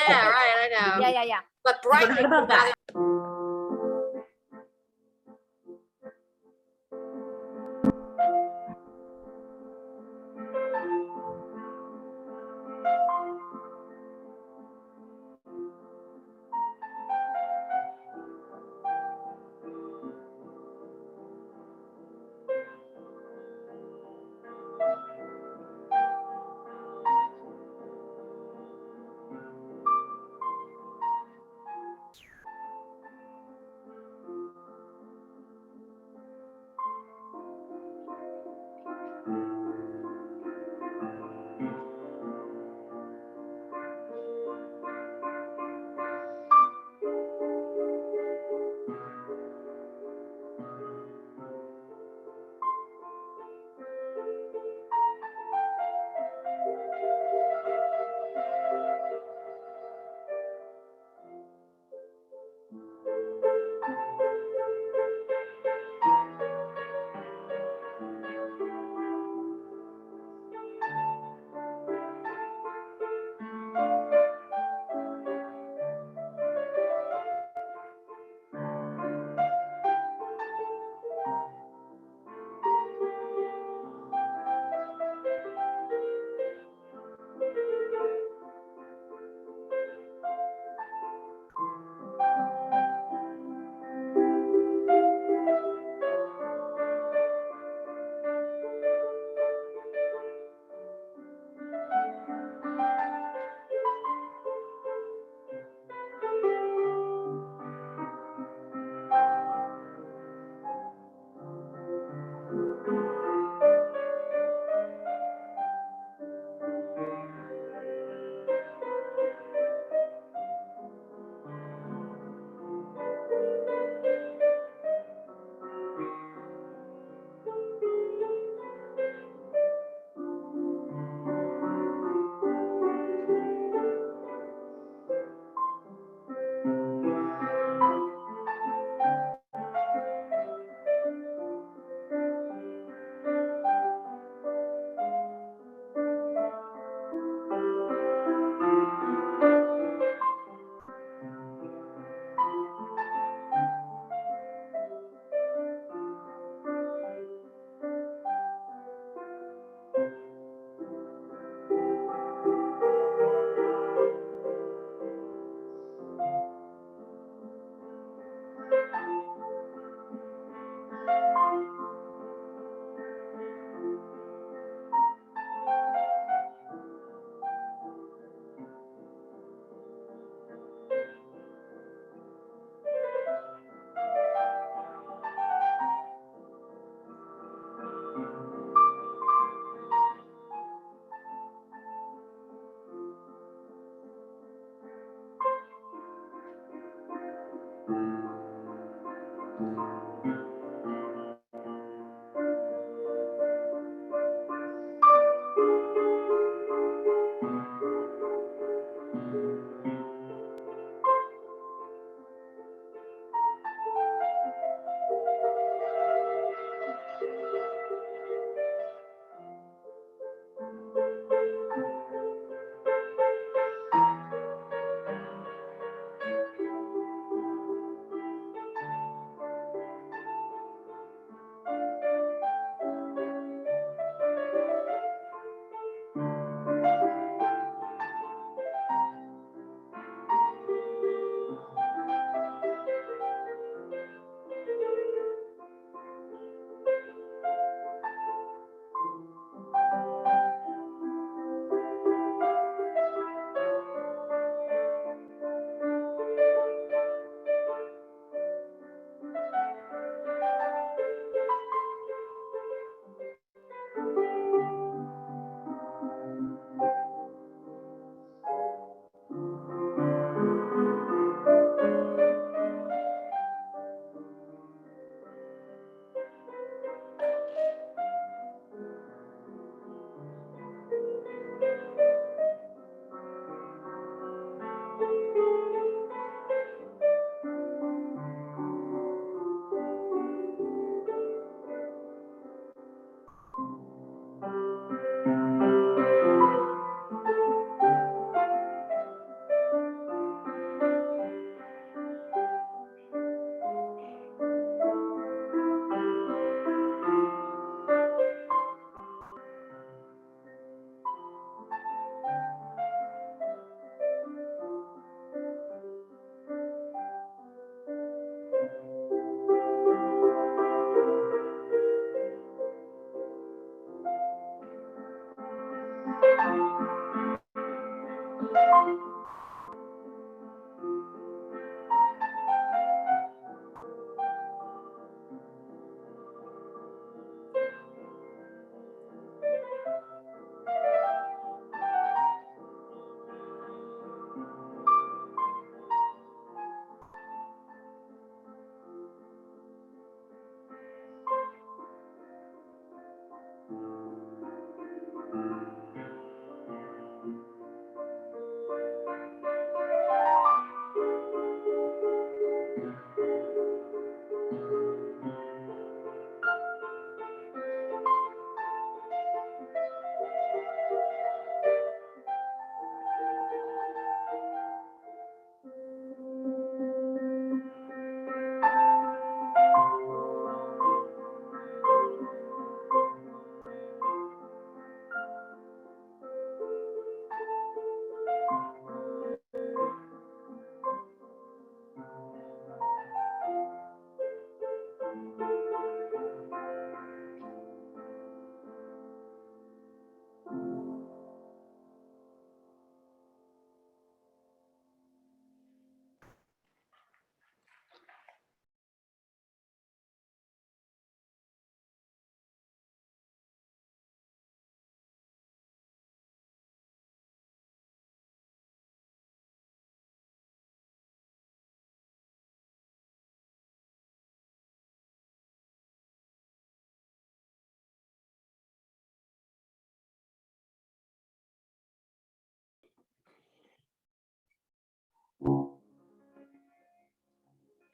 Yeah, right, I know. Yeah. But bright. Forgot about that.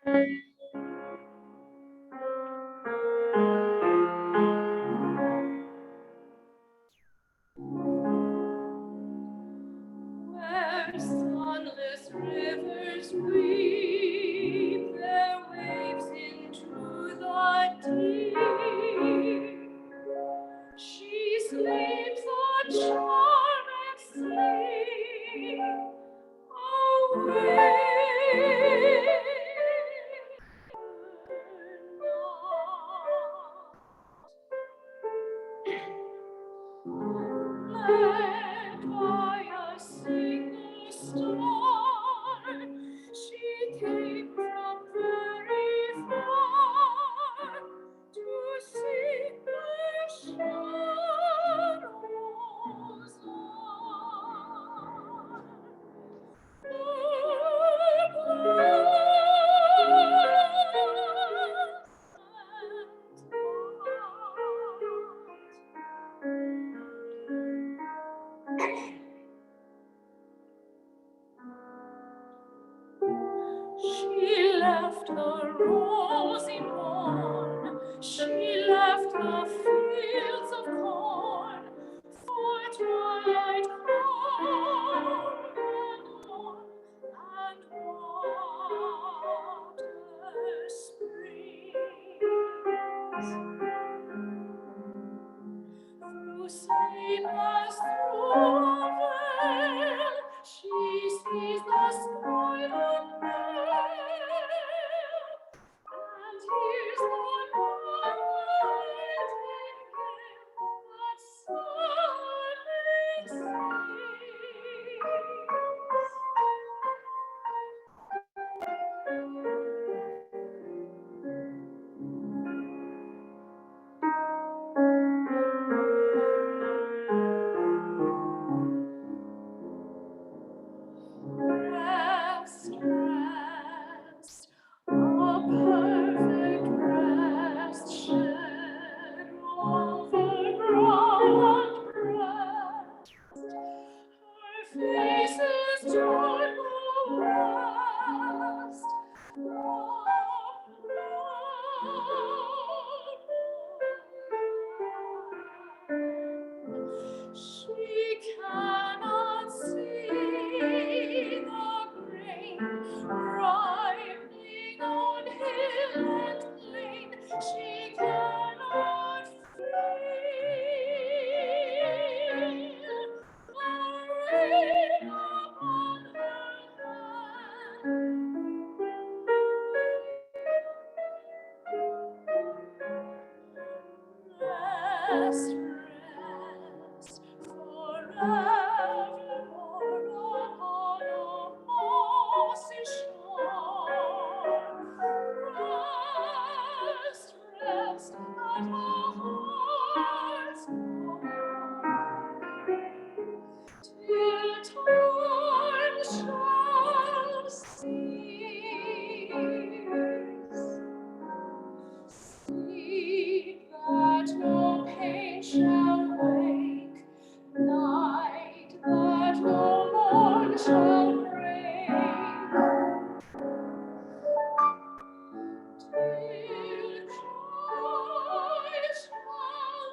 Where sunless rivers weep their waves into the deep, she sleeps a charmed sleep away. Led by a single star, she came from very far to seek the shadows on. She left the rosy morn, she left the fields of corn, for twilight cold and warm, and water springs. Through sleep as through a veil, she sees the sky unveil, and hears the nightingale that sadly rest, rest, a perfect rest shed over broad breast. Her face is joyful rest, she cannot see the grain ripening on hill and plain. She cannot feel the rain upon her land. Rest, rest, forevermore upon a mossy shore. Rest, rest at our heart's core, till time shall cease. Sleep that no pain shall wake, night that no morn shall break, till joy shall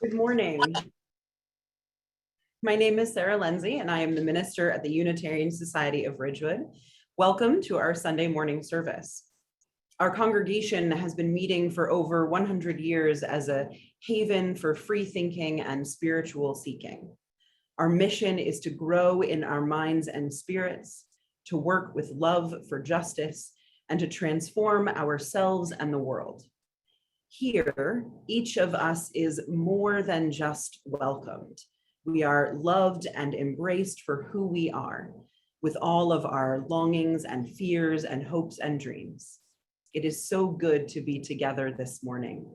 Good morning. My name is Sarah Lenzi, and I am the minister at the Unitarian Society of Ridgewood. Welcome to our Sunday morning service. Our congregation has been meeting for over 100 years as a haven for free thinking and spiritual seeking. Our mission is to grow in our minds and spirits, to work with love for justice, and to transform ourselves and the world. Here, each of us is more than just welcomed. We are loved and embraced for who we are, with all of our longings and fears and hopes and dreams. It is so good to be together this morning.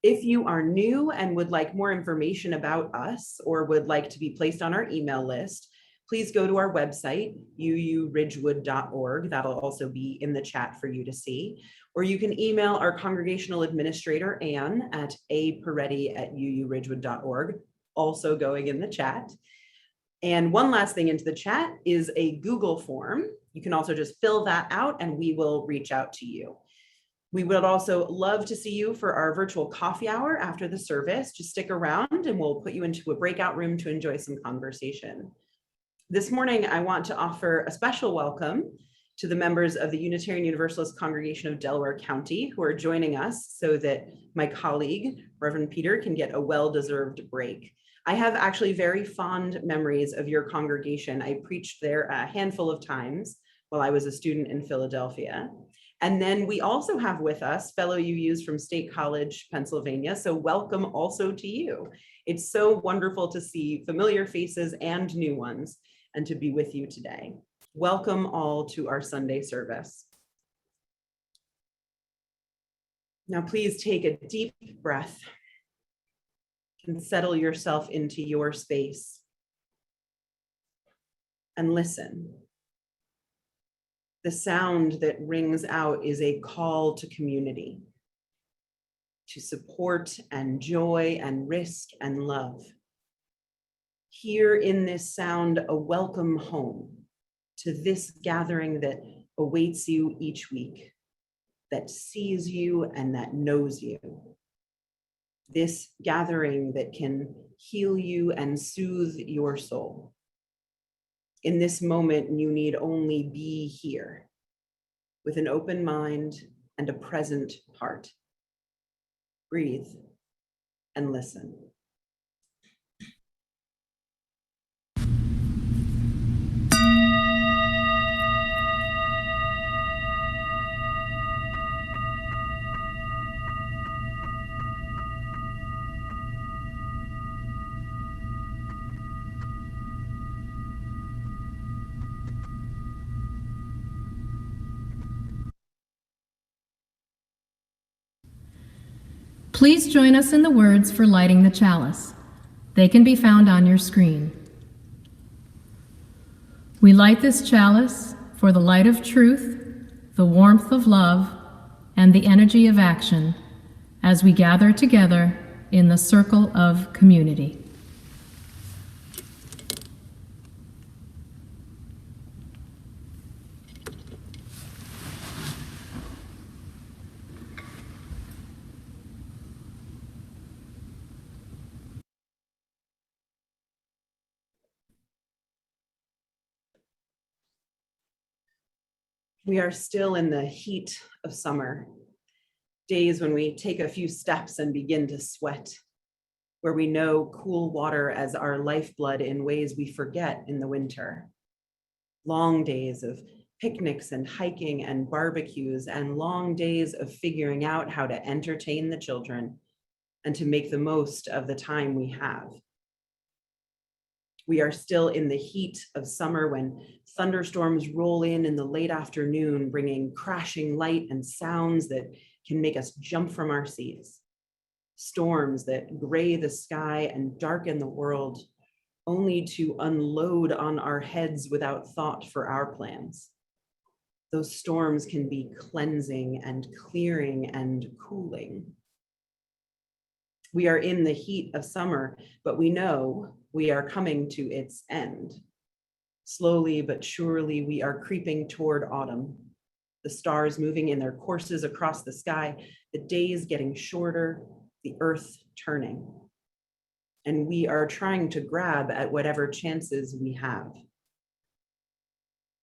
If you are new and would like more information about us or would like to be placed on our email list, please go to our website, uuridgewood.org. That'll also be in the chat for you to see. Or you can email our congregational administrator, Anne, at aperetti@uuridgewood.org, also going in the chat. And one last thing into the chat is a Google form. You can also just fill that out and we will reach out to you. We would also love to see you for our virtual coffee hour after the service. Just stick around and we'll put you into a breakout room to enjoy some conversation. This morning, I want to offer a special welcome to the members of the Unitarian Universalist Congregation of Delaware County who are joining us so that my colleague, Reverend Peter, can get a well-deserved break. I have actually very fond memories of your congregation. I preached there a handful of times while I was a student in Philadelphia. And then we also have with us fellow UUs from State College, Pennsylvania. So welcome also to you. It's so wonderful to see familiar faces and new ones and to be with you today. Welcome all to our Sunday service. Now please take a deep breath and settle yourself into your space and listen. The sound that rings out is a call to community, to support and joy and risk and love. Hear in this sound a welcome home to this gathering that awaits you each week, that sees you and that knows you. This gathering that can heal you and soothe your soul. In this moment, you need only be here with an open mind and a present heart. Breathe and listen. Please join us in the words for lighting the chalice. They can be found on your screen. We light this chalice for the light of truth, the warmth of love, and the energy of action as we gather together in the circle of community. We are still in the heat of summer, days when we take a few steps and begin to sweat, where we know cool water as our lifeblood in ways we forget in the winter. Long days of picnics and hiking and barbecues and long days of figuring out how to entertain the children and to make the most of the time we have. We are still in the heat of summer when thunderstorms roll in the late afternoon, bringing crashing light and sounds that can make us jump from our seats. Storms that gray the sky and darken the world, only to unload on our heads without thought for our plans. Those storms can be cleansing and clearing and cooling. We are in the heat of summer, but we know we are coming to its end. Slowly but surely, we are creeping toward autumn. The stars moving in their courses across the sky, the days getting shorter, the earth turning. And we are trying to grab at whatever chances we have.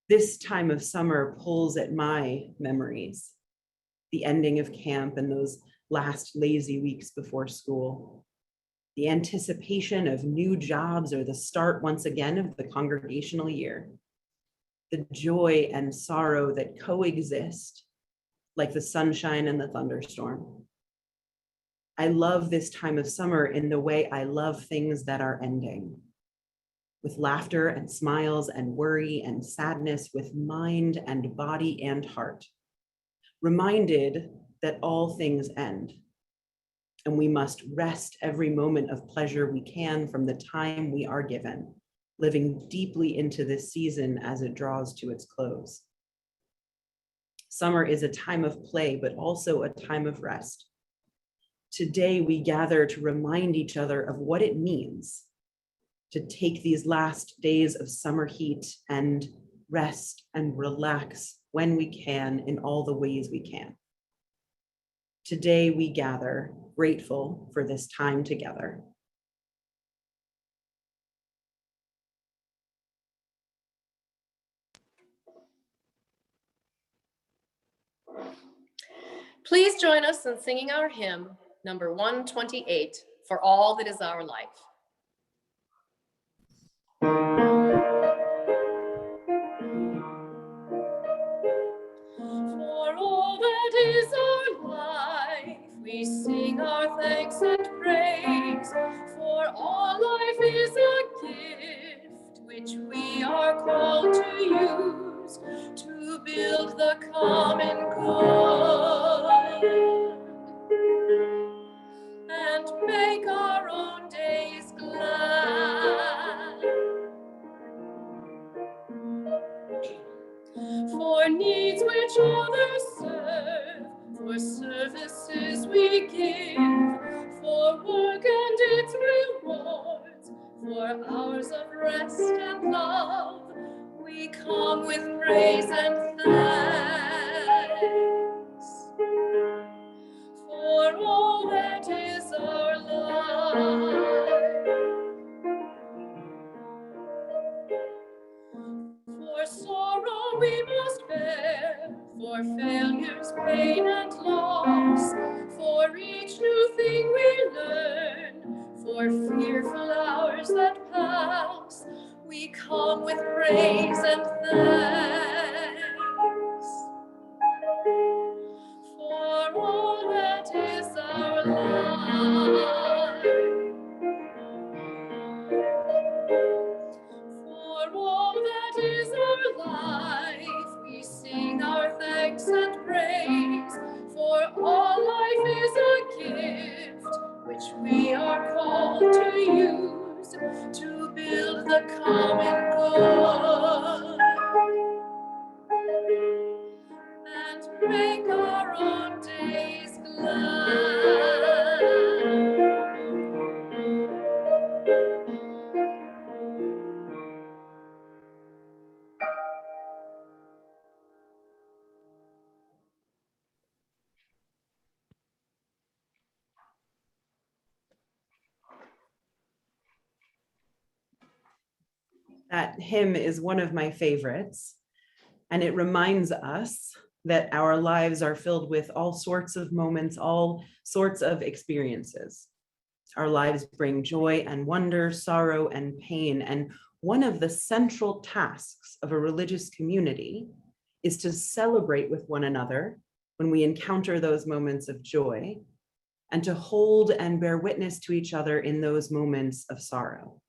This time of summer pulls at my memories, the ending of camp and those last lazy weeks before school, the anticipation of new jobs or the start once again of the congregational year, the joy and sorrow that coexist like the sunshine and the thunderstorm. I love this time of summer in the way I love things that are ending, with laughter and smiles and worry and sadness, with mind and body and heart, reminded that all things end. And we must wrest every moment of pleasure we can from the time we are given, living deeply into this season as it draws to its close. Summer is a time of play, but also a time of rest. Today, we gather to remind each other of what it means to take these last days of summer heat and rest and relax when we can in all the ways we can. Today, we gather grateful for this time together. Please join us in singing our hymn, number 128, For All That Is Our Life. For all that is our life, we sing our thanks and praise. For all life is a gift which we are called to use to build the common good and make our own days glad. For needs which others serve, for services we give, for work and its rewards, for hours of rest and love, we come with praise and thanks. For all that is our life, for sorrow we must bear, for failures, pain, and loss, for each new thing we learn, for fearful hours that pass, we come with praise and thanks. For all that is our life, for all that is our life, we sing our thanks and praise. For all life is a gift which we are called to use to build the common good and make our own days glad. That hymn is one of my favorites, and it reminds us that our lives are filled with all sorts of moments, all sorts of experiences. Our lives bring joy and wonder, sorrow and pain, and one of the central tasks of a religious community is to celebrate with one another when we encounter those moments of joy, and to hold and bear witness to each other in those moments of sorrow.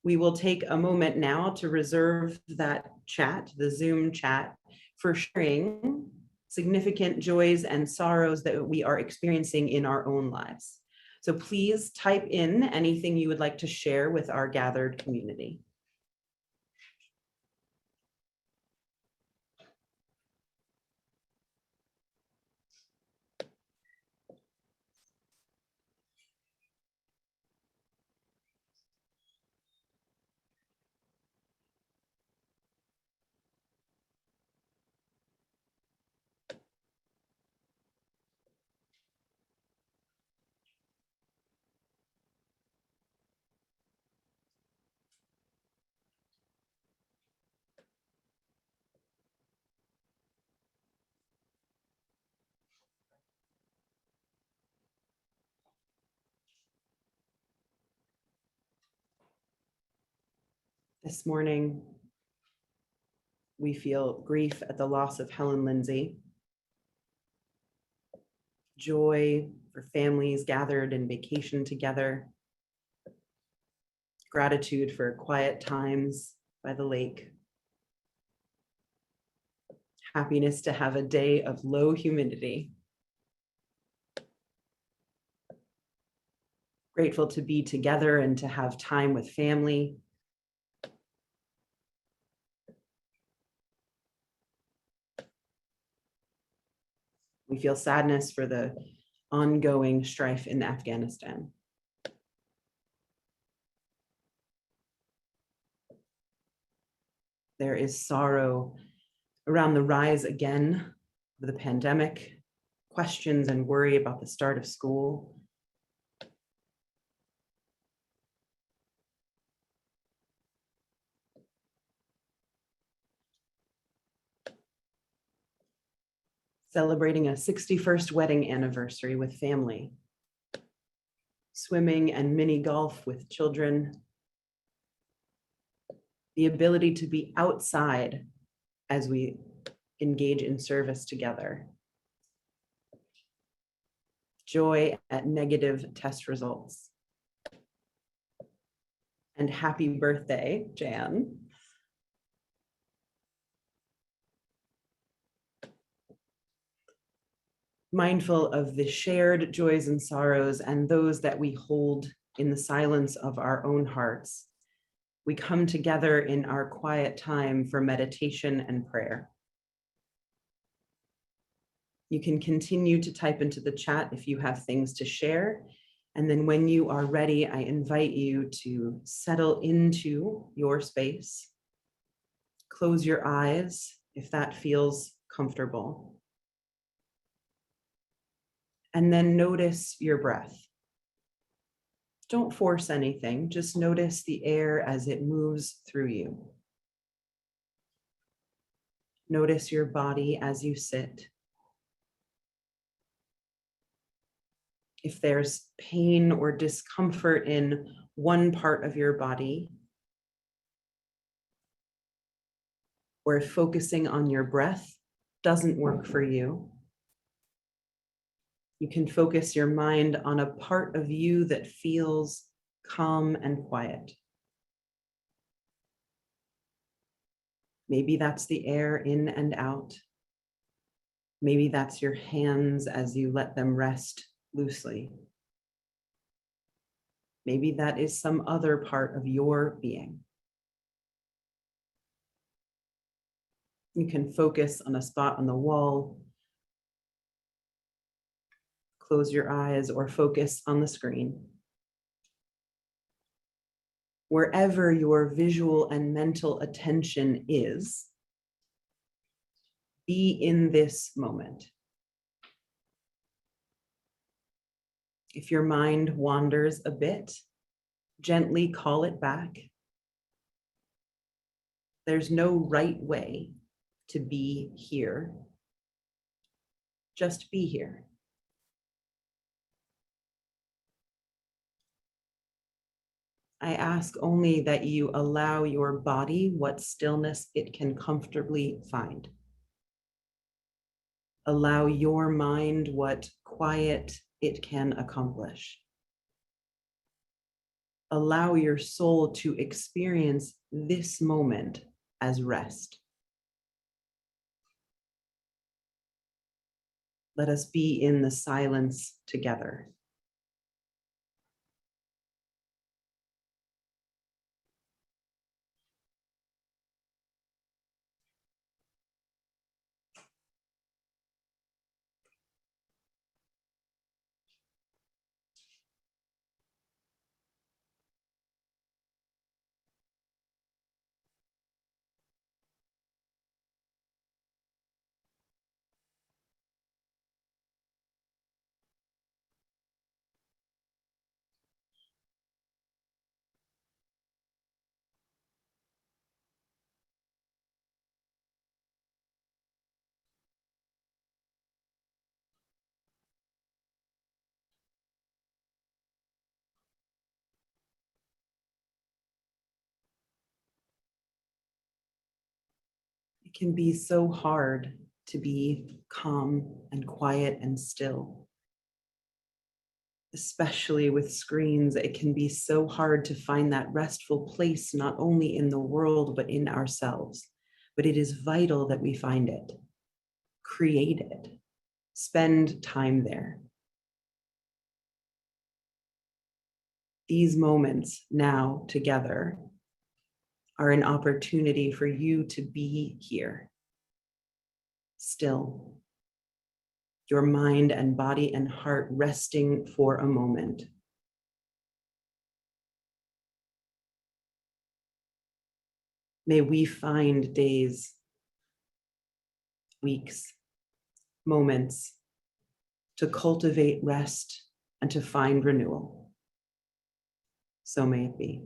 We will take a moment now to reserve that chat, the Zoom chat, for sharing significant joys and sorrows that we are experiencing in our own lives. So please type in anything you would like to share with our gathered community. This morning, we feel grief at the loss of Helen Lenzi, joy for families gathered in vacation together, gratitude for quiet times by the lake, happiness to have a day of low humidity, grateful to be together and to have time with family, we feel sadness for the ongoing strife in Afghanistan. There is sorrow around the rise again of the pandemic, questions and worry about the start of school. Celebrating a 61st wedding anniversary with family, swimming and mini golf with children, the ability to be outside as we engage in service together, joy at negative test results, and happy birthday, Jan. Mindful of the shared joys and sorrows and those that we hold in the silence of our own hearts, we come together in our quiet time for meditation and prayer. You can continue to type into the chat if you have things to share. And then when you are ready, I invite you to settle into your space. Close your eyes if that feels comfortable. And then notice your breath. Don't force anything, just notice the air as it moves through you. Notice your body as you sit. If there's pain or discomfort in one part of your body, or if focusing on your breath doesn't work for you, you can focus your mind on a part of you that feels calm and quiet. Maybe that's the air in and out. Maybe that's your hands as you let them rest loosely. Maybe that is some other part of your being. You can focus on a spot on the wall, close your eyes, or focus on the screen. Wherever your visual and mental attention is, be in this moment. If your mind wanders a bit, gently call it back. There's no right way to be here. Just be here. I ask only that you allow your body what stillness it can comfortably find. Allow your mind what quiet it can accomplish. Allow your soul to experience this moment as rest. Let us be in the silence together. It can be so hard to be calm and quiet and still. Especially with screens, it can be so hard to find that restful place, not only in the world, but in ourselves. But it is vital that we find it, create it, spend time there. These moments now together are an opportunity for you to be here, still, your mind and body and heart resting for a moment. May we find days, weeks, moments to cultivate rest and to find renewal. So may it be.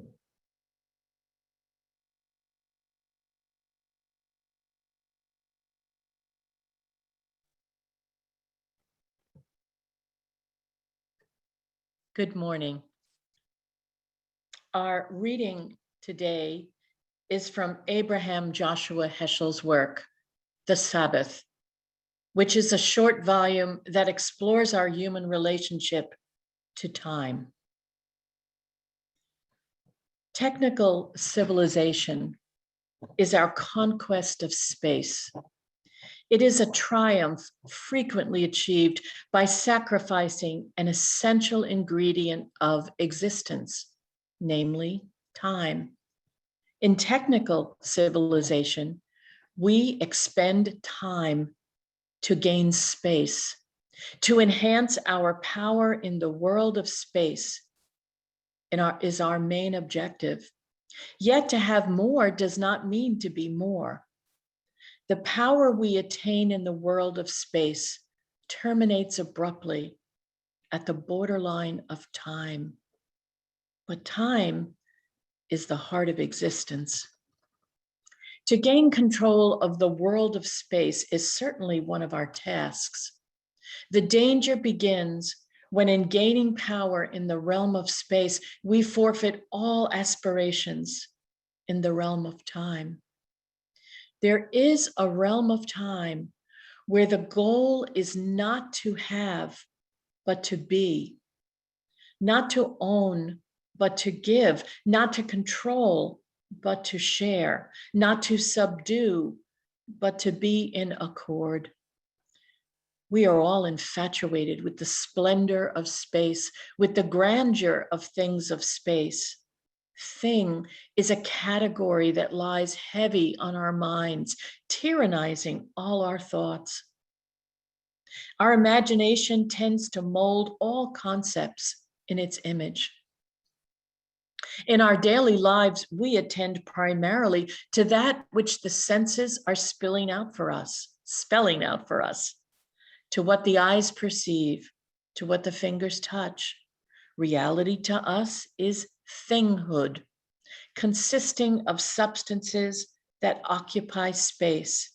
Good morning. Our reading today is from Rabbi Joshua Heschel's work, The Sabbath, which is a short volume that explores our human relationship to time. Technical civilization is our conquest of space. It is a triumph frequently achieved by sacrificing an essential ingredient of existence, namely time. In technical civilization, we expend time to gain space, to enhance our power in the world of space, is our main objective. Yet to have more does not mean to be more. The power we attain in the world of space terminates abruptly at the borderline of time. But time is the heart of existence. To gain control of the world of space is certainly one of our tasks. The danger begins when, in gaining power in the realm of space, we forfeit all aspirations in the realm of time. There is a realm of time where the goal is not to have, but to be, not to own, but to give, not to control, but to share, not to subdue, but to be in accord. We are all infatuated with the splendor of space, with the grandeur of things of space. Thing is a category that lies heavy on our minds, tyrannizing all our thoughts. Our imagination tends to mold all concepts in its image. In our daily lives, we attend primarily to that which the senses are spelling out for us, to what the eyes perceive, to what the fingers touch. Reality to us is thinghood, consisting of substances that occupy space.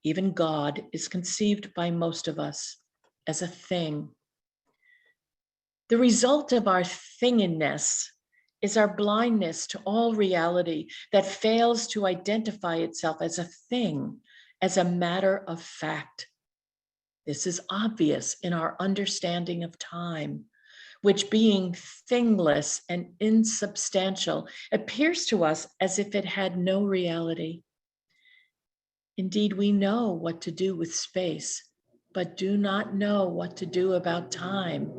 Even God is conceived by most of us as a thing. The result of our thinginess is our blindness to all reality that fails to identify itself as a thing, as a matter of fact. This is obvious in our understanding of time, which, being thingless and insubstantial, appears to us as if it had no reality. Indeed, we know what to do with space, but do not know what to do about time,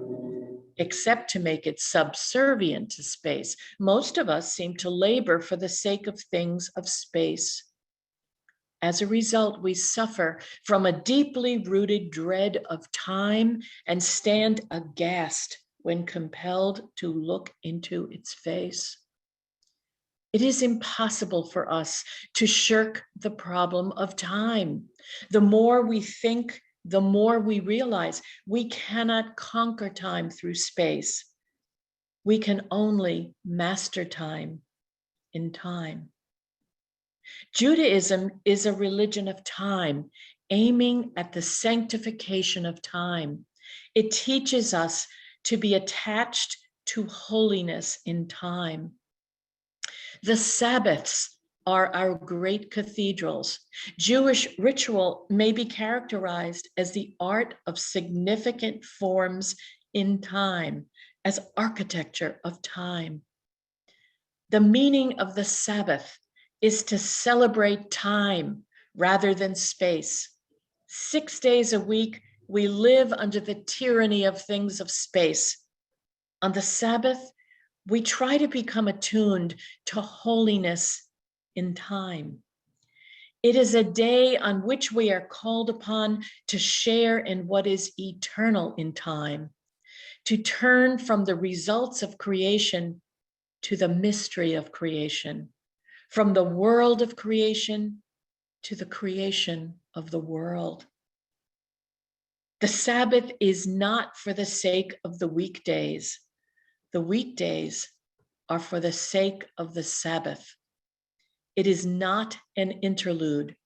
except to make it subservient to space. Most of us seem to labor for the sake of things of space. As a result, we suffer from a deeply rooted dread of time and stand aghast when compelled to look into its face. It is impossible for us to shirk the problem of time. The more we think, the more we realize we cannot conquer time through space. We can only master time in time. Judaism is a religion of time, aiming at the sanctification of time. It teaches us to be attached to holiness in time. The Sabbaths are our great cathedrals. Jewish ritual may be characterized as the art of significant forms in time, as architecture of time. The meaning of the Sabbath is to celebrate time rather than space. 6 days a week, we live under the tyranny of things of space. On the Sabbath, we try to become attuned to holiness in time. It is a day on which we are called upon to share in what is eternal in time, to turn from the results of creation to the mystery of creation, from the world of creation to the creation of the world. The Sabbath is not for the sake of the weekdays. The weekdays are for the sake of the Sabbath. It is not an interlude,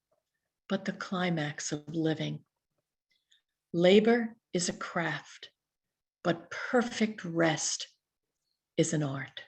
but the climax of living. Labor is a craft, but perfect rest is an art.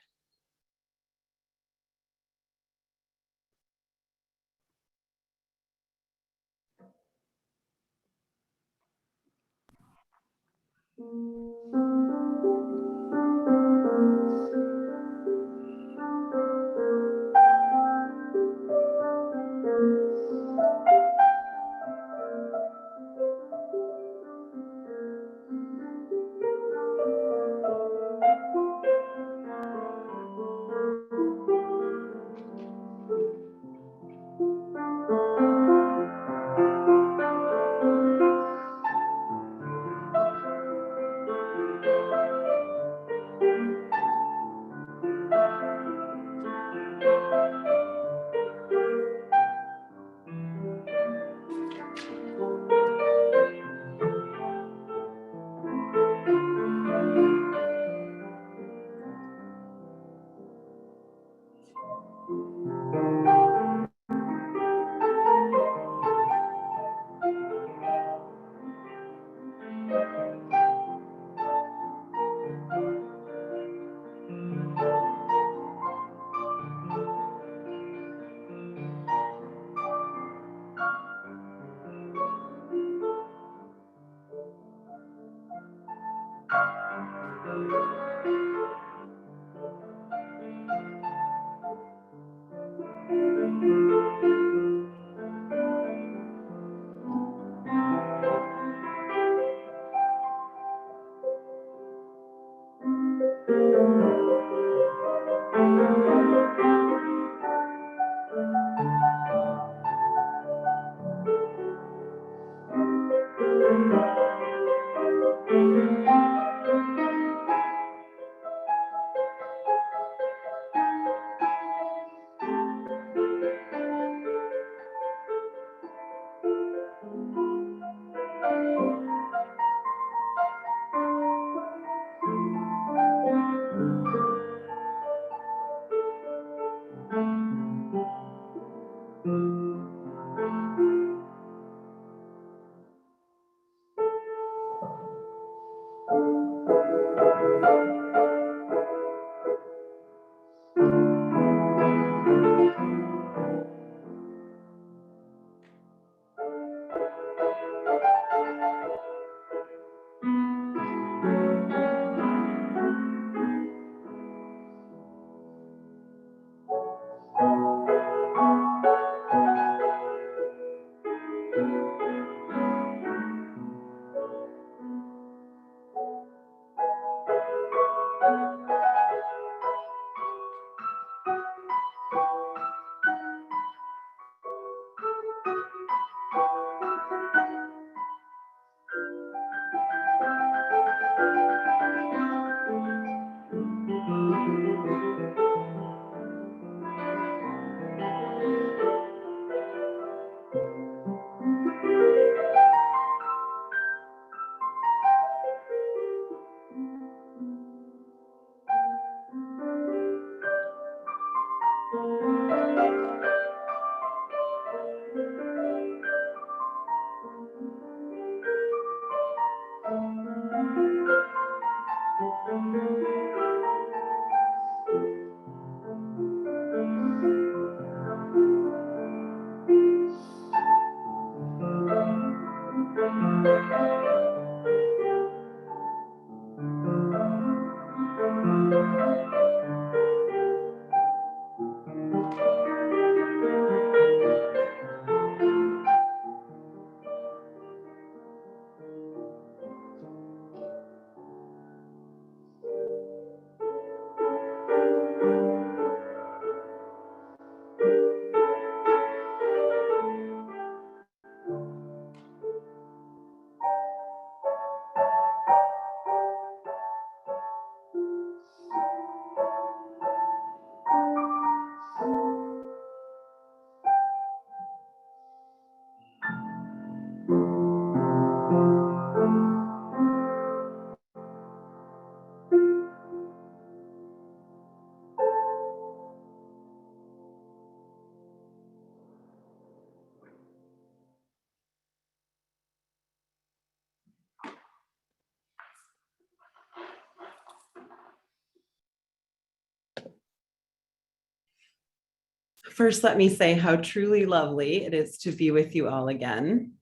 First, let me say how truly lovely it is to be with you all again.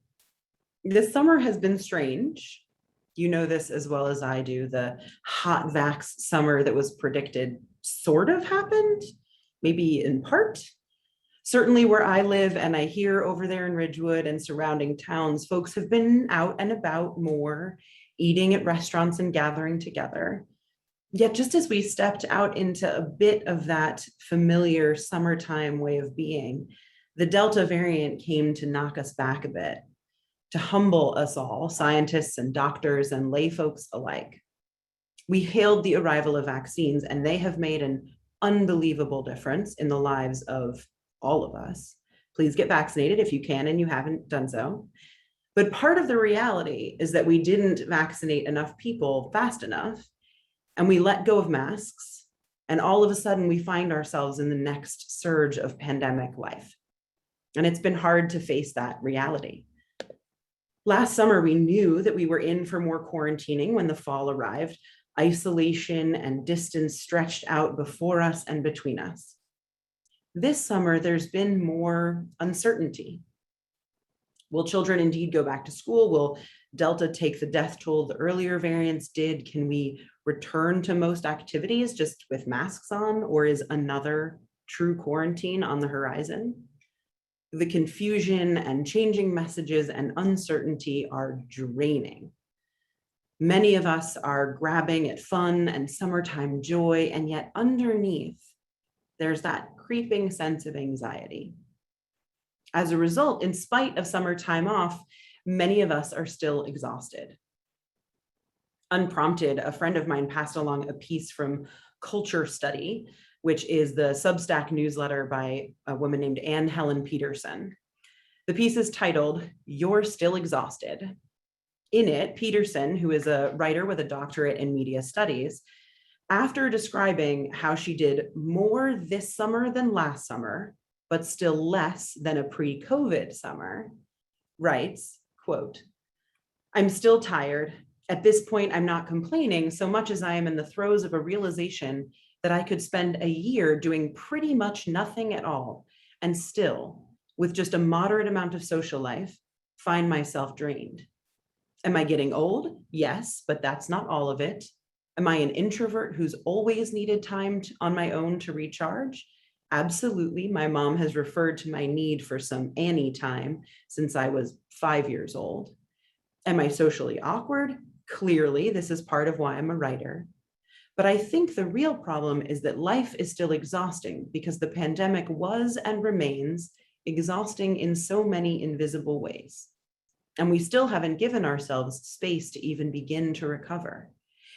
This summer has been strange. You know this as well as I do. The hot vax summer that was predicted sort of happened, maybe in part. Certainly where I live and I hear over there in Ridgewood and surrounding towns, folks have been out and about more, eating at restaurants and gathering together. Yet just as we stepped out into a bit of that familiar summertime way of being, the Delta variant came to knock us back a bit, to humble us all, scientists and doctors and lay folks alike. We hailed the arrival of vaccines, and they have made an unbelievable difference in the lives of all of us. Please get vaccinated if you can and you haven't done so. But part of the reality is that we didn't vaccinate enough people fast enough, and we let go of masks, and all of a sudden we find ourselves in the next surge of pandemic life. And it's been hard to face that reality. Last summer, we knew that we were in for more quarantining when the fall arrived. Isolation and distance stretched out before us and between us. This summer, there's been more uncertainty. Will children indeed go back to school? Will Delta take the death toll the earlier variants did? Can we return to most activities just with masks on, or is another true quarantine on the horizon? The confusion and changing messages and uncertainty are draining. Many of us are grabbing at fun and summertime joy, and yet underneath, there's that creeping sense of anxiety. As a result, in spite of summer time off, many of us are still exhausted. Unprompted, a friend of mine passed along a piece from Culture Study, which is the Substack newsletter by a woman named Anne Helen Peterson. The piece is titled, "You're Still Exhausted." In it, Peterson, who is a writer with a doctorate in media studies, after describing how she did more this summer than last summer, but still less than a pre-COVID summer, writes, quote, "I'm still tired. At this point, I'm not complaining so much as I am in the throes of a realization that I could spend a year doing pretty much nothing at all, and still, with just a moderate amount of social life, find myself drained. Am I getting old? Yes, but that's not all of it. Am I an introvert who's always needed time on my own to recharge? Absolutely. My mom has referred to my need for some Annie time since I was 5 years old. Am I socially awkward? Clearly, this is part of why I'm a writer. But I think the real problem is that life is still exhausting because the pandemic was and remains exhausting in so many invisible ways. And we still haven't given ourselves space to even begin to recover.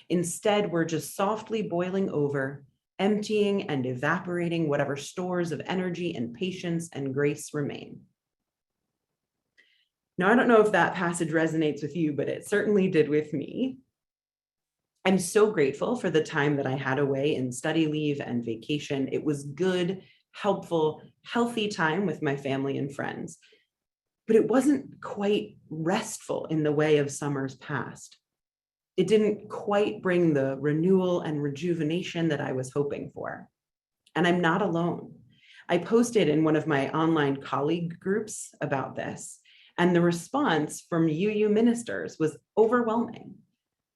Instead, we're just softly boiling over, emptying and evaporating whatever stores of energy and patience and grace remain. Now, I don't know if that passage resonates with you, but it certainly did with me. I'm so grateful for the time that I had away in study leave and vacation. It was good, helpful, healthy time with my family and friends, but it wasn't quite restful in the way of summers past. It didn't quite bring the renewal and rejuvenation that I was hoping for. And I'm not alone. I posted in one of my online colleague groups about this, and the response from UU ministers was overwhelming.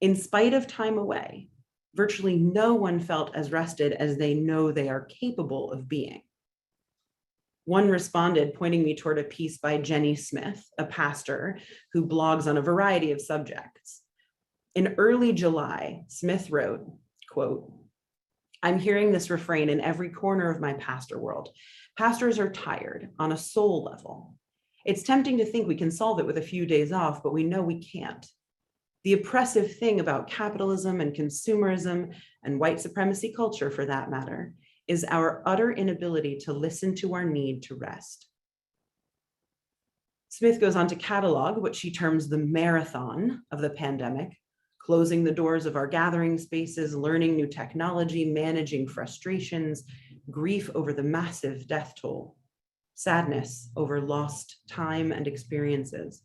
In spite of time away, virtually no one felt as rested as they know they are capable of being. One responded, pointing me toward a piece by Jenny Smith, a pastor who blogs on a variety of subjects. In early July, Smith wrote, quote, "I'm hearing this refrain in every corner of my pastor world. Pastors are tired on a soul level. It's tempting to think we can solve it with a few days off, but we know we can't. The oppressive thing about capitalism and consumerism and white supremacy culture, for that matter, is our utter inability to listen to our need to rest." Smith goes on to catalog what she terms the marathon of the pandemic, closing the doors of our gathering spaces, learning new technology, managing frustrations, grief over the massive death toll, sadness over lost time and experiences,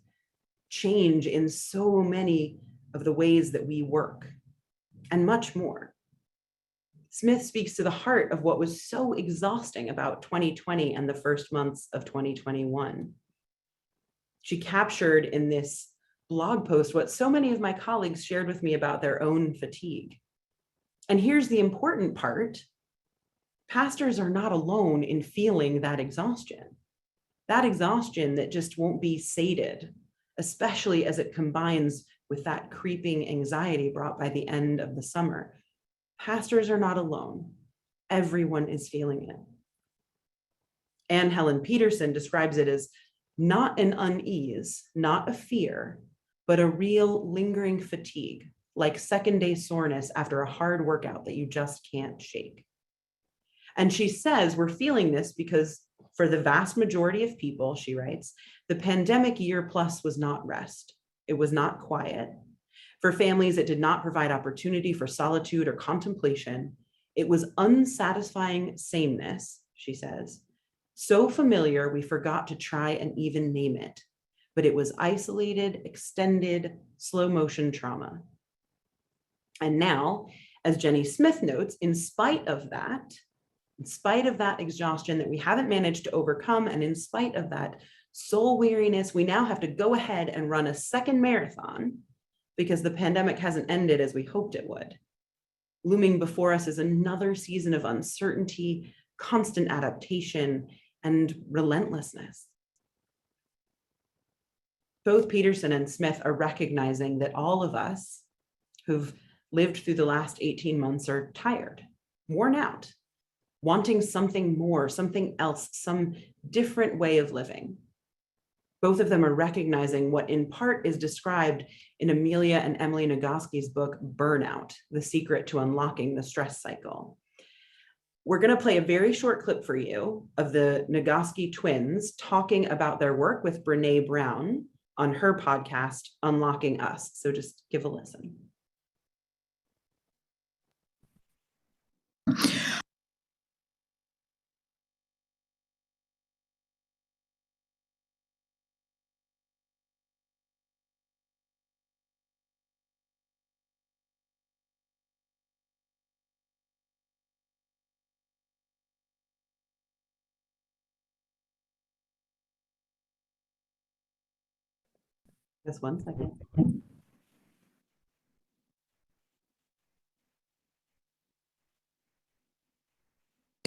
change in so many of the ways that we work, and much more. Smith speaks to the heart of what was so exhausting about 2020 and the first months of 2021. She captured in this blog post what so many of my colleagues shared with me about their own fatigue. And here's the important part. Pastors are not alone in feeling that exhaustion that just won't be sated, especially as it combines with that creeping anxiety brought by the end of the summer. Pastors are not alone. Everyone is feeling it. Anne Helen Peterson describes it as not an unease, not a fear, but a real lingering fatigue, like second-day soreness after a hard workout that you just can't shake. And she says we're feeling this because for the vast majority of people, she writes, the pandemic year plus was not rest. It was not quiet. For families, it did not provide opportunity for solitude or contemplation. It was unsatisfying sameness, she says. So familiar, we forgot to try and even name it. But it was isolated, extended, slow motion trauma. And now, as Jenny Smith notes, in spite of that exhaustion that we haven't managed to overcome, and in spite of that soul weariness, we now have to go ahead and run a second marathon because the pandemic hasn't ended as we hoped it would. Looming before us is another season of uncertainty, constant adaptation, and relentlessness. Both Peterson and Smith are recognizing that all of us who've lived through the last 18 months are tired, worn out, wanting something more, something else, some different way of living. Both of them are recognizing what in part is described in Amelia and Emily Nagoski's book, Burnout, The Secret to Unlocking the Stress Cycle. We're going to play a very short clip for you of the Nagoski twins talking about their work with Brene Brown on her podcast, Unlocking Us. So just give a listen. Just 1 second.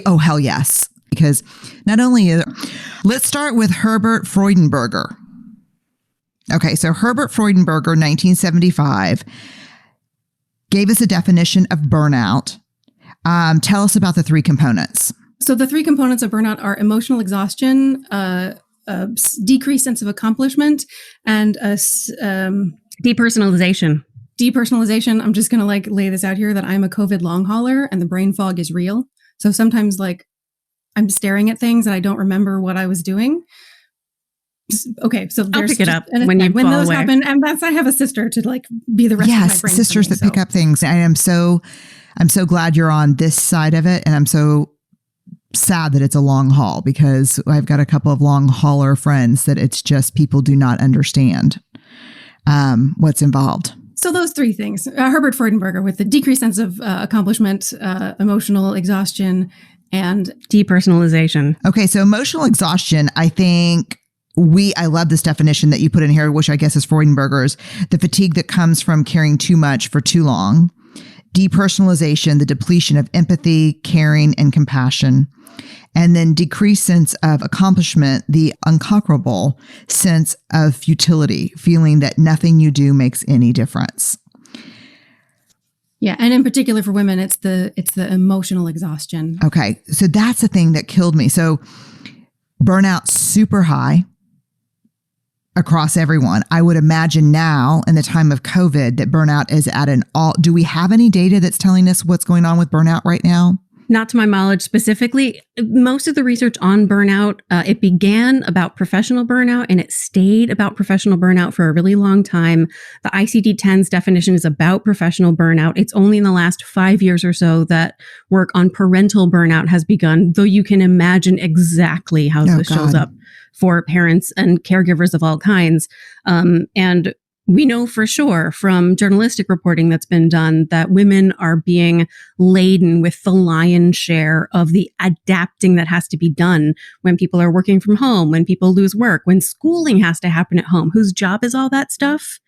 Oh, hell yes. Because not only let's start with Herbert Freudenberger. Okay, so Herbert Freudenberger, 1975, gave us a definition of burnout. Tell us about the three components. So the three components of burnout are emotional exhaustion, decreased sense of accomplishment, and depersonalization. Depersonalization. I'm just going to lay this out here that I'm a COVID long hauler and the brain fog is real. So sometimes I'm staring at things and I don't remember what I was doing. Okay, so I'll pick it up when those away. Happen, and I have a sister to be the rest of my brain. Yes, sisters that pick up things. I'm so glad you're on this side of it, and I'm so sad that it's a long haul because I've got a couple of long hauler friends that it's just people do not understand what's involved. So those three things, Herbert Freudenberger with the decreased sense of accomplishment, emotional exhaustion, and depersonalization. Okay, so emotional exhaustion, I think I love this definition that you put in here, which I guess is Freudenberger's, the fatigue that comes from caring too much for too long. depersonalization, the depletion of empathy, caring, and compassion, and then decreased sense of accomplishment, the unconquerable sense of futility, feeling that nothing you do makes any difference. Yeah, and in particular for women, it's the emotional exhaustion. Okay, so that's the thing that killed me. So burnout super high across everyone. I would imagine now in the time of COVID that burnout is at an all. Do we have any data that's telling us what's going on with burnout right now? Not to my knowledge specifically. Most of the research on burnout, it began about professional burnout and it stayed about professional burnout for a really long time. The ICD-10's definition is about professional burnout. It's only in the last 5 years or so that work on parental burnout has begun, though you can imagine exactly how this shows up for parents and caregivers of all kinds. And we know for sure from journalistic reporting that's been done that women are being laden with the lion's share of the adapting that has to be done when people are working from home, when people lose work, when schooling has to happen at home. Whose job is all that stuff?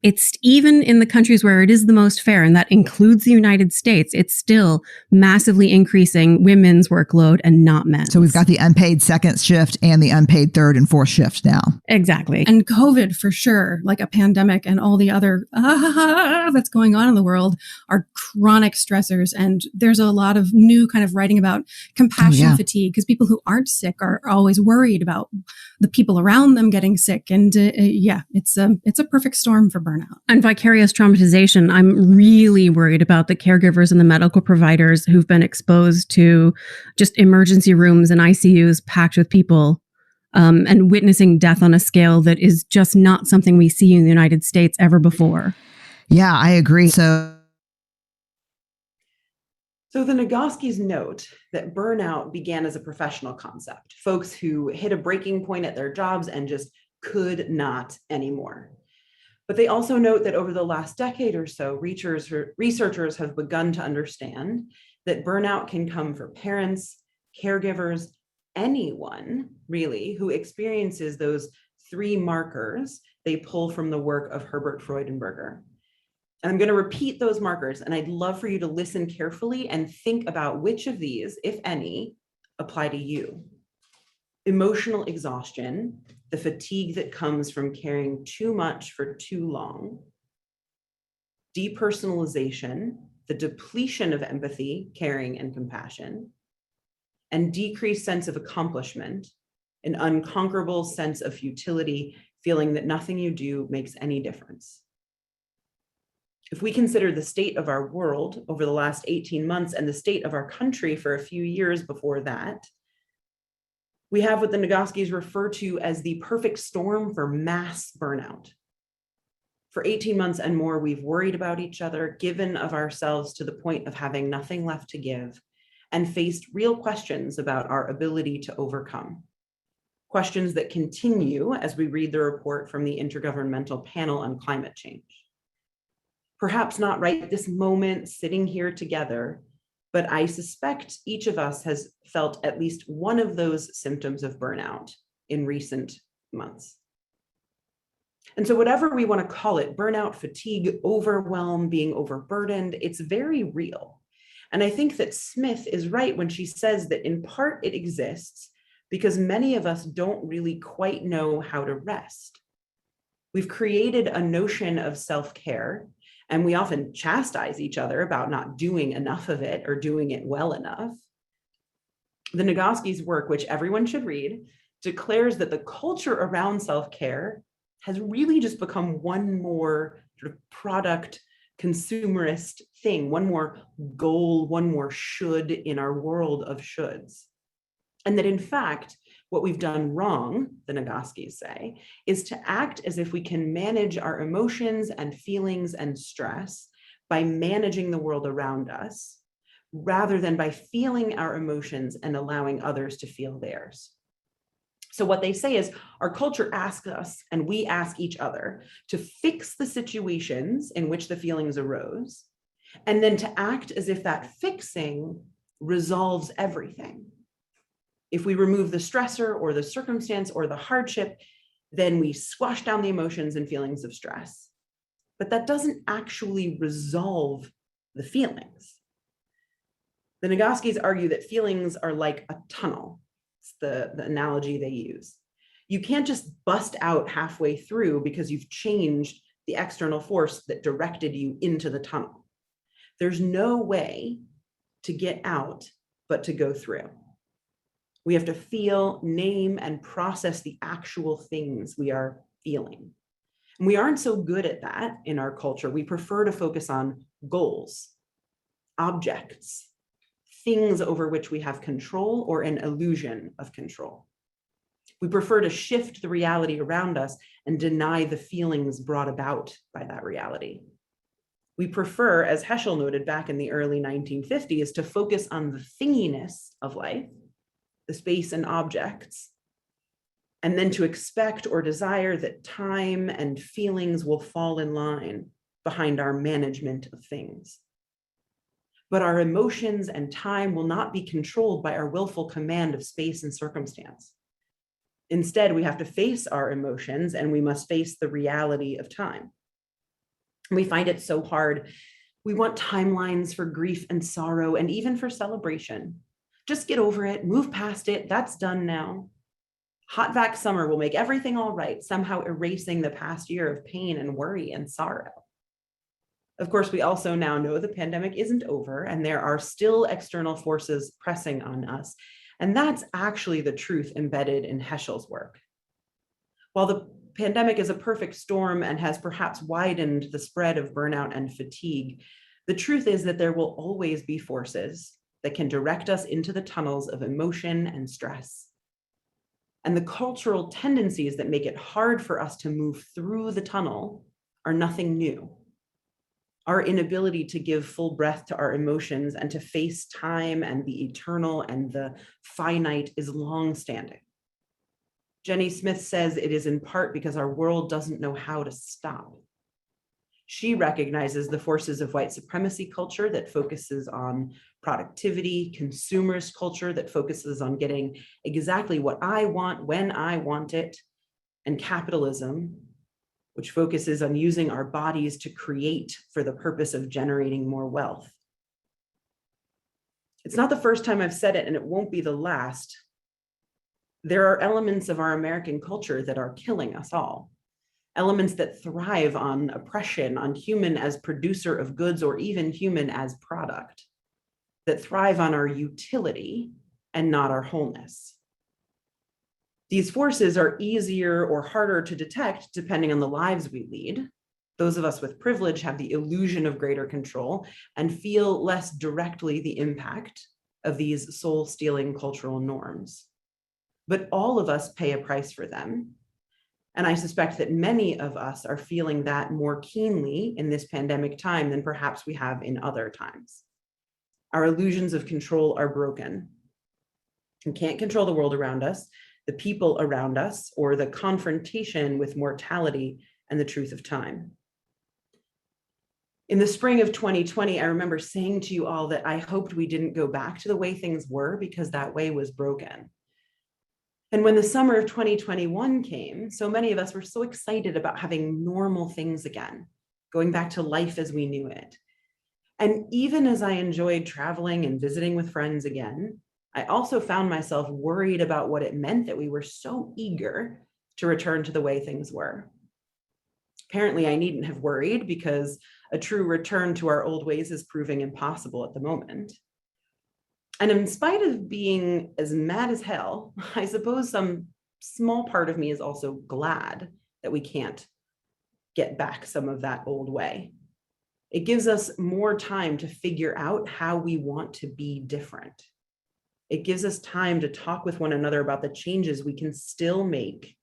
It's even in the countries where it is the most fair, and that includes the United States, it's still massively increasing women's workload and not men's. So we've got the unpaid second shift and the unpaid third and fourth shift now. Exactly. And COVID for sure, like a pandemic and all the other that's going on in the world are chronic stressors. And there's a lot of new kind of writing about compassion fatigue because people who aren't sick are always worried about the people around them getting sick. And it's a perfect storm for burnout. And vicarious traumatization, I'm really worried about the caregivers and the medical providers who've been exposed to just emergency rooms and ICUs packed with people and witnessing death on a scale that is just not something we see in the United States ever before. Yeah, I agree. So the Nagoski's note that burnout began as a professional concept, folks who hit a breaking point at their jobs and just could not anymore. But they also note that over the last decade or so, researchers have begun to understand that burnout can come for parents, caregivers, anyone really who experiences those three markers they pull from the work of Herbert Freudenberger. And I'm going to repeat those markers, and I'd love for you to listen carefully and think about which of these, if any, apply to you. Emotional exhaustion, the fatigue that comes from caring too much for too long. Depersonalization, the depletion of empathy, caring, and compassion. And decreased sense of accomplishment, an unconquerable sense of futility, feeling that nothing you do makes any difference. If we consider the state of our world over the last 18 months and the state of our country for a few years before that, we have what the Nagoskis refer to as the perfect storm for mass burnout. For 18 months and more, we've worried about each other, given of ourselves to the point of having nothing left to give, and faced real questions about our ability to overcome. Questions that continue as we read the report from the Intergovernmental Panel on Climate Change. Perhaps not right this moment, sitting here together, but I suspect each of us has felt at least one of those symptoms of burnout in recent months. And so whatever we want to call it, burnout, fatigue, overwhelm, being overburdened, it's very real. And I think that Smith is right when she says that in part it exists because many of us don't really quite know how to rest. We've created a notion of self-care, and we often chastise each other about not doing enough of it or doing it well enough. The Nagoski's work, which everyone should read, declares that the culture around self-care has really just become one more sort of product consumerist thing, one more goal, one more should in our world of shoulds. And that in fact, what we've done wrong, the Nagoskis say, is to act as if we can manage our emotions and feelings and stress by managing the world around us, rather than by feeling our emotions and allowing others to feel theirs. So what they say is our culture asks us, and we ask each other, to fix the situations in which the feelings arose, and then to act as if that fixing resolves everything. If we remove the stressor or the circumstance or the hardship, then we squash down the emotions and feelings of stress. But that doesn't actually resolve the feelings. The Nagoskis argue that feelings are like a tunnel. It's the analogy they use. You can't just bust out halfway through because you've changed the external force that directed you into the tunnel. There's no way to get out but to go through. We have to feel, name, and process the actual things we are feeling. And we aren't so good at that in our culture. We prefer to focus on goals, objects, things over which we have control or an illusion of control. We prefer to shift the reality around us and deny the feelings brought about by that reality. We prefer, as Heschel noted back in the early 1950s, to focus on the thinginess of life, the space and objects, and then to expect or desire that time and feelings will fall in line behind our management of things. But our emotions and time will not be controlled by our willful command of space and circumstance. Instead, we have to face our emotions and we must face the reality of time. We find it so hard. We want timelines for grief and sorrow and even for celebration. Just get over it, move past it, that's done now. Hot vac summer will make everything all right, somehow erasing the past year of pain and worry and sorrow. Of course, we also now know the pandemic isn't over and there are still external forces pressing on us. And that's actually the truth embedded in Heschel's work. While the pandemic is a perfect storm and has perhaps widened the spread of burnout and fatigue, the truth is that there will always be forces that can direct us into the tunnels of emotion and stress. And the cultural tendencies that make it hard for us to move through the tunnel are nothing new. Our inability to give full breath to our emotions and to face time and the eternal and the finite is long-standing. Jenny Smith says it is in part because our world doesn't know how to stop. She recognizes the forces of white supremacy culture that focuses on productivity, consumerist culture that focuses on getting exactly what I want when I want it, and capitalism, which focuses on using our bodies to create for the purpose of generating more wealth. It's not the first time I've said it, and it won't be the last. There are elements of our American culture that are killing us all. Elements that thrive on oppression, on human as producer of goods, or even human as product, that thrive on our utility and not our wholeness. These forces are easier or harder to detect depending on the lives we lead. Those of us with privilege have the illusion of greater control and feel less directly the impact of these soul-stealing cultural norms. But all of us pay a price for them. And I suspect that many of us are feeling that more keenly in this pandemic time than perhaps we have in other times. Our illusions of control are broken. We can't control the world around us, the people around us, or the confrontation with mortality and the truth of time. In the spring of 2020, I remember saying to you all that I hoped we didn't go back to the way things were because that way was broken. And when the summer of 2021 came, so many of us were so excited about having normal things again, going back to life as we knew it. And even as I enjoyed traveling and visiting with friends again, I also found myself worried about what it meant that we were so eager to return to the way things were. Apparently, I needn't have worried because a true return to our old ways is proving impossible at the moment. And in spite of being as mad as hell, I suppose some small part of me is also glad that we can't get back some of that old way. It gives us more time to figure out how we want to be different. It gives us time to talk with one another about the changes we can still make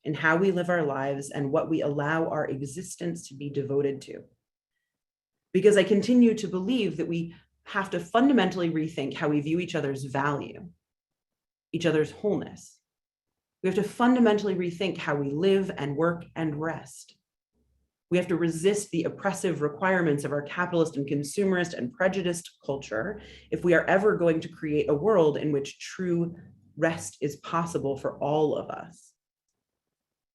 in how we live our lives and what we allow our existence to be devoted to. Because I continue to believe that we have to fundamentally rethink how we view each other's value, each other's wholeness. We have to fundamentally rethink how we live and work and rest. We have to resist the oppressive requirements of our capitalist and consumerist and prejudiced culture if we are ever going to create a world in which true rest is possible for all of us.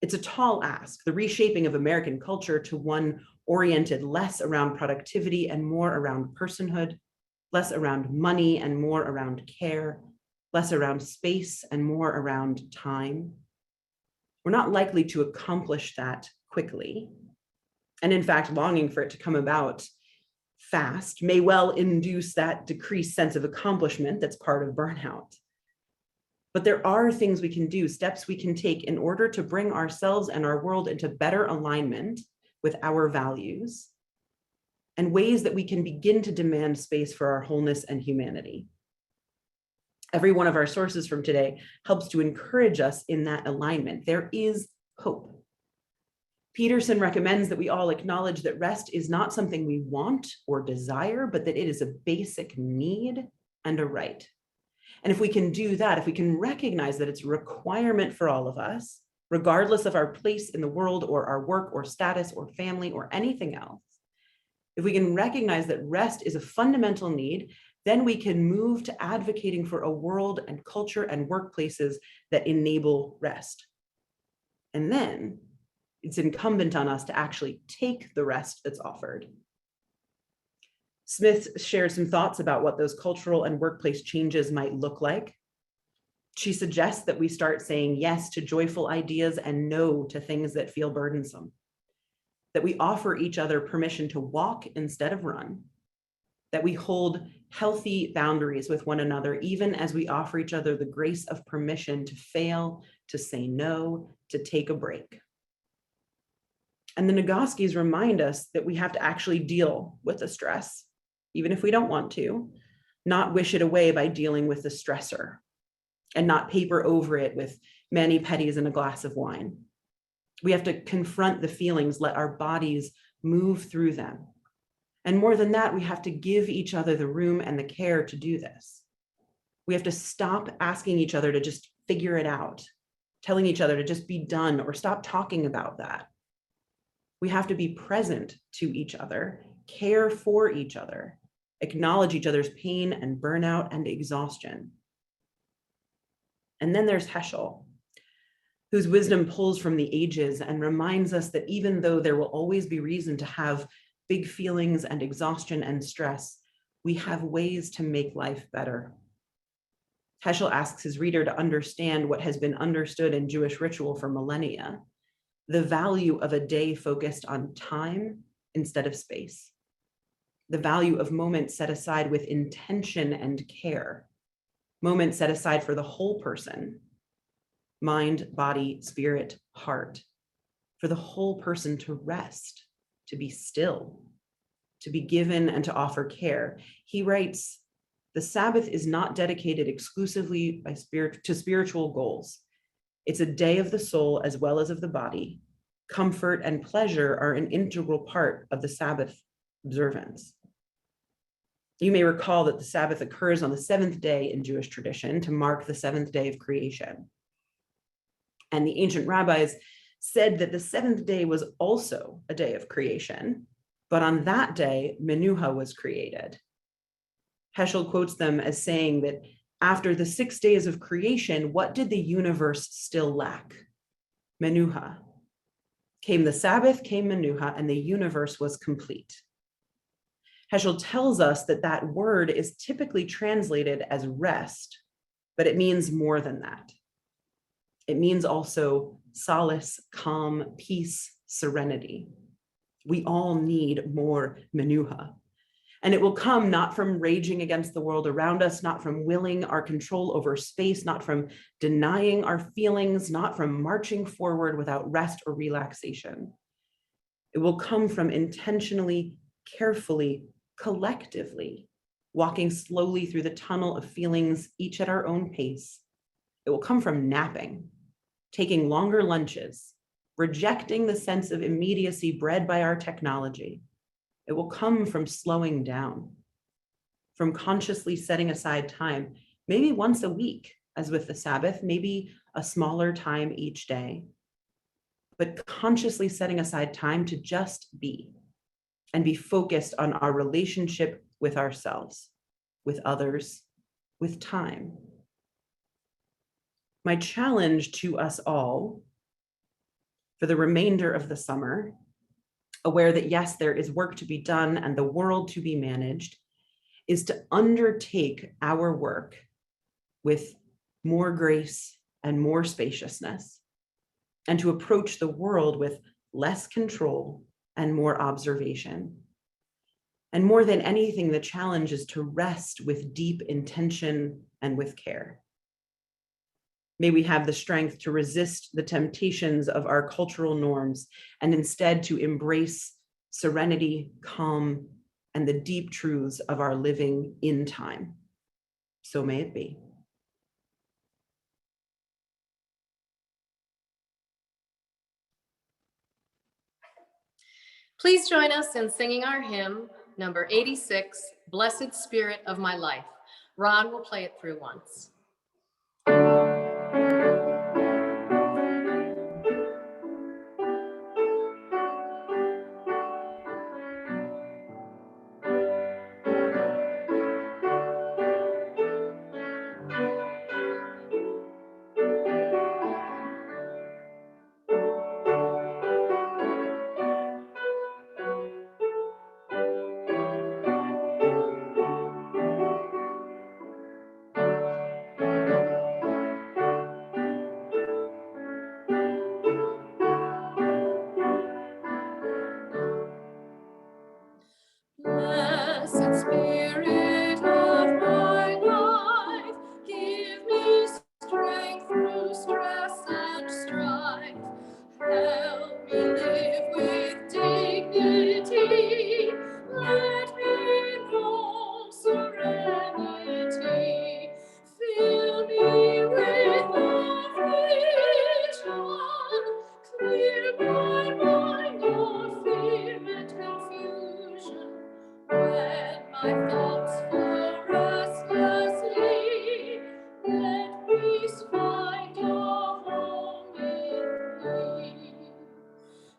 It's a tall ask, the reshaping of American culture to one oriented less around productivity and more around personhood, less around money and more around care, less around space and more around time. We're not likely to accomplish that quickly. And in fact, longing for it to come about fast may well induce that decreased sense of accomplishment that's part of burnout. But there are things we can do, steps we can take in order to bring ourselves and our world into better alignment with our values, and ways that we can begin to demand space for our wholeness and humanity. Every one of our sources from today helps to encourage us in that alignment. There is hope. Peterson recommends that we all acknowledge that rest is not something we want or desire, but that it is a basic need and a right. And if we can do that, if we can recognize that it's a requirement for all of us, regardless of our place in the world or our work or status or family or anything else, if we can recognize that rest is a fundamental need, then we can move to advocating for a world and culture and workplaces that enable rest. And then it's incumbent on us to actually take the rest that's offered. Smith shares some thoughts about what those cultural and workplace changes might look like. She suggests that we start saying yes to joyful ideas and no to things that feel burdensome, that we offer each other permission to walk instead of run, that we hold healthy boundaries with one another, even as we offer each other the grace of permission to fail, to say no, to take a break. And the Nagoskis remind us that we have to actually deal with the stress, even if we don't want to, not wish it away by dealing with the stressor, and not paper over it with mani-pedis and a glass of wine. We have to confront the feelings, let our bodies move through them. And more than that, we have to give each other the room and the care to do this. We have to stop asking each other to just figure it out, telling each other to just be done or stop talking about that. We have to be present to each other, care for each other, acknowledge each other's pain and burnout and exhaustion. And then there's Heschel, whose wisdom pulls from the ages and reminds us that even though there will always be reason to have big feelings and exhaustion and stress, we have ways to make life better. Heschel asks his reader to understand what has been understood in Jewish ritual for millennia, the value of a day focused on time instead of space, the value of moments set aside with intention and care, moments set aside for the whole person, mind, body, spirit, heart, for the whole person to rest, to be still, to be given and to offer care. He writes, the Sabbath is not dedicated exclusively to spiritual goals. It's a day of the soul as well as of the body. Comfort and pleasure are an integral part of the Sabbath observance. You may recall that the Sabbath occurs on the seventh day in Jewish tradition to mark the seventh day of creation. And the ancient rabbis said that the seventh day was also a day of creation, but on that day, Menuha was created. Heschel quotes them as saying that after the 6 days of creation, what did the universe still lack? Menuha. Came the Sabbath, came Menuha, and the universe was complete. Heschel tells us that that word is typically translated as rest, but it means more than that. It means also solace, calm, peace, serenity. We all need more Menuha. And it will come not from raging against the world around us, not from willing our control over space, not from denying our feelings, not from marching forward without rest or relaxation. It will come from intentionally, carefully, collectively, walking slowly through the tunnel of feelings, each at our own pace. It will come from napping, taking longer lunches, rejecting the sense of immediacy bred by our technology. It will come from slowing down, from consciously setting aside time, maybe once a week, as with the Sabbath, maybe a smaller time each day, but consciously setting aside time to just be and be focused on our relationship with ourselves, with others, with time. My challenge to us all for the remainder of the summer, aware that yes, there is work to be done and the world to be managed, is to undertake our work with more grace and more spaciousness, and to approach the world with less control and more observation. And more than anything, the challenge is to rest with deep intention and with care. May we have the strength to resist the temptations of our cultural norms and instead to embrace serenity, calm, and the deep truths of our living in time. So may it be. Please join us in singing our hymn, number 86, Blessed Spirit of My Life. Ron will play it through once. Blessed Spirit of my life, give me strength through stress and strife. Help me live with dignity. Let me know serenity. Fill me with affection. Clear my mind of fear and confusion. When my thoughts flow restlessly, let peace find a home in thee.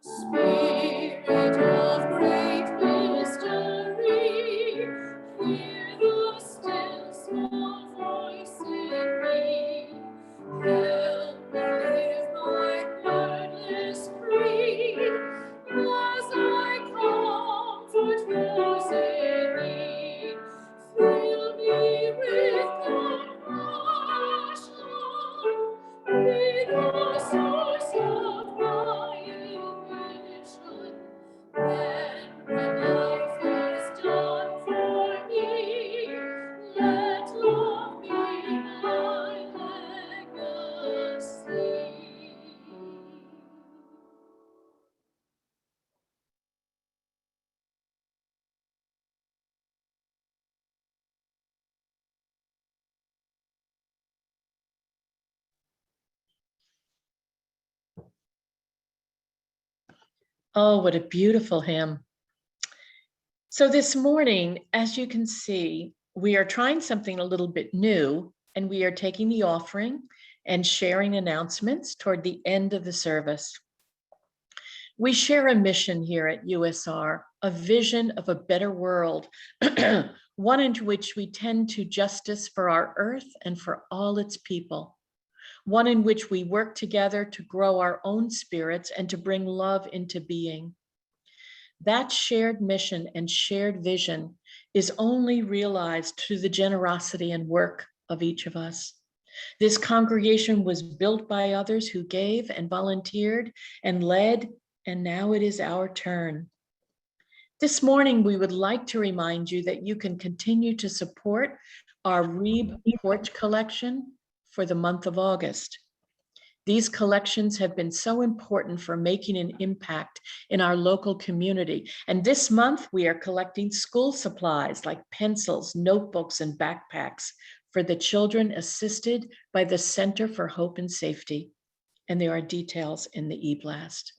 Spirit of great mystery, hear the still small voice in me. Help me live my wordless creed, as I comfort those in need. Fill me with compassion, be the source of my illusion. When life is done for me, let love be my legacy. Oh, what a beautiful hymn. So this morning, as you can see, we are trying something a little bit new, and we are taking the offering and sharing announcements toward the end of the service. We share a mission here at USR, a vision of a better world, one in which we tend to justice for our earth and for all its people, one in which we work together to grow our own spirits and to bring love into being. That shared mission and shared vision is only realized through the generosity and work of each of us. This congregation was built by others who gave and volunteered and led, and now it is our turn. This morning, we would like to remind you that you can continue to support our Reeb Porch collection for the month of August. These collections have been so important for making an impact in our local community. And this month, we are collecting school supplies like pencils, notebooks, and backpacks for the children assisted by the Center for Hope and Safety. And there are details in the e-blast.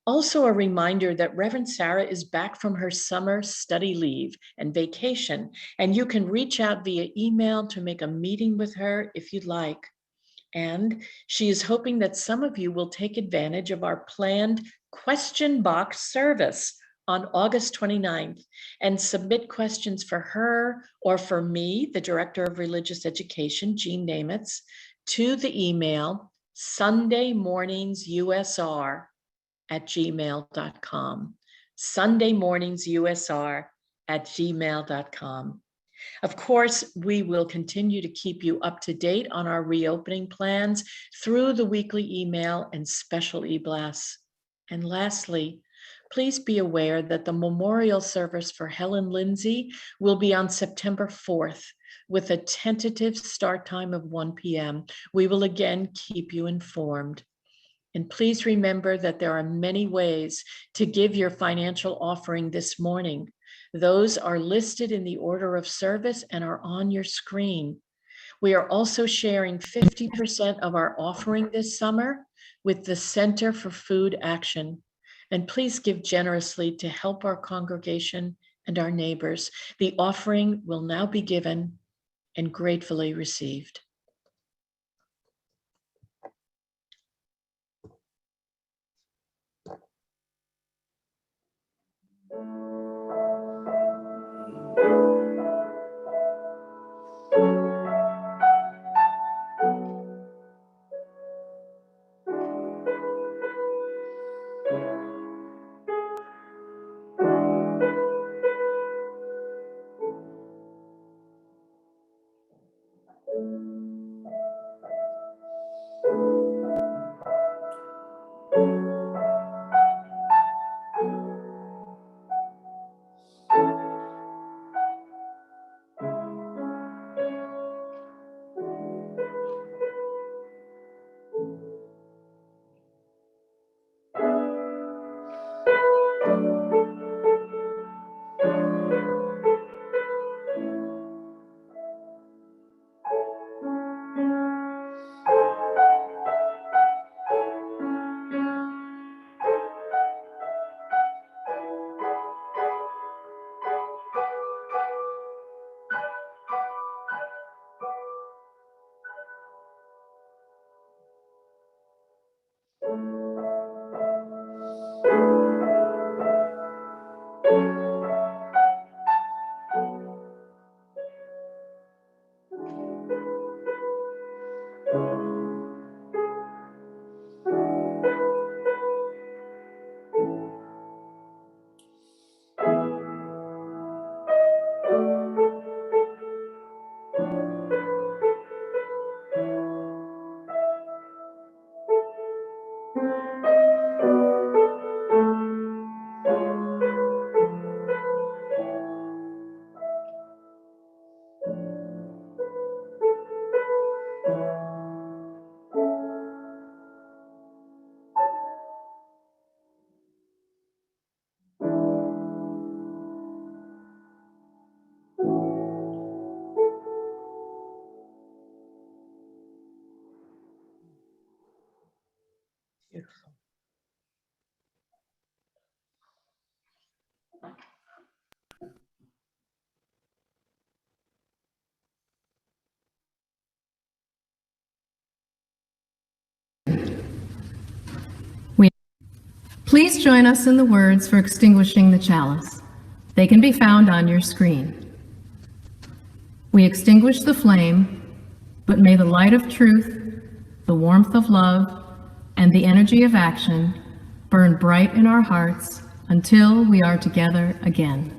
Also a reminder that Reverend Sarah is back from her summer study leave and vacation, and you can reach out via email to make a meeting with her if you'd like. And she is hoping that some of you will take advantage of our planned question box service on August 29th and submit questions for her or for me, the Director of Religious Education, Jean Namitz, to the email sundaymorningsusr@gmail.com. sundaymorningsusr@gmail.com. Of course, we will continue to keep you up to date on our reopening plans through the weekly email and special e-blasts. And lastly, please be aware that the memorial service for Helen Lenzi will be on September 4th with a tentative start time of 1 p.m. We will again keep you informed. And please remember that there are many ways to give your financial offering this morning. Those are listed in the order of service and are on your screen. We are also sharing 50% of our offering this summer with the Center for Food Action. And please give generously to help our congregation and our neighbors. The offering will now be given and gratefully received. Beautiful. Please join us in the words for extinguishing the chalice. They can be found on your screen. We extinguish the flame, but may the light of truth, the warmth of love, and the energy of action burn bright in our hearts until we are together again.